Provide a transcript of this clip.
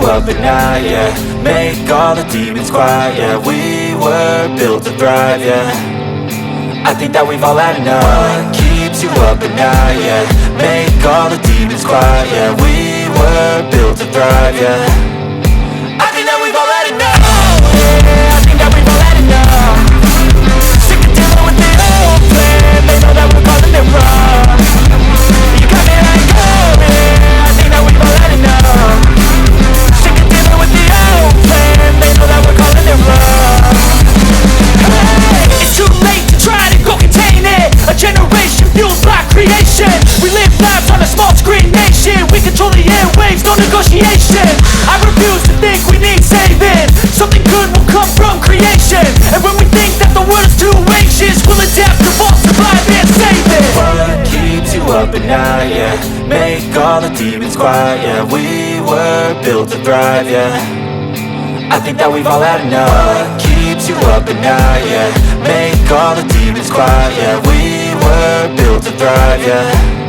up at night, yeah. Make all the demons quiet, yeah. We were built to thrive, yeah. I think that we've all had enough. What keeps you up at night, yeah. Make all the demons quiet, yeah. We were built to thrive, yeah. I think that we've all had enough, yeah. I think that we've all had enough. Sick of dealing with the old plan. They know that we're calling it wrong. You got me like, oh yeah. I think that we've all had enough. Sick of dealing with the old plan. They know that we're calling it wrong. Hey, it's too late to try to go contain it. A generation fueled by creation. We live lives on a small screen nation. We control the airwaves, no negotiation. I refuse to think we need saving. Something good will come from creation. And when we think that the world is too anxious, we'll adapt, evolve, survive and save it. What keeps you up at night, yeah. Make all the demons quiet, yeah. We were built to thrive, yeah. I think that we've all had enough. What keeps you up at night, yeah. Make all the demons quiet, yeah. We were built to thrive, yeah.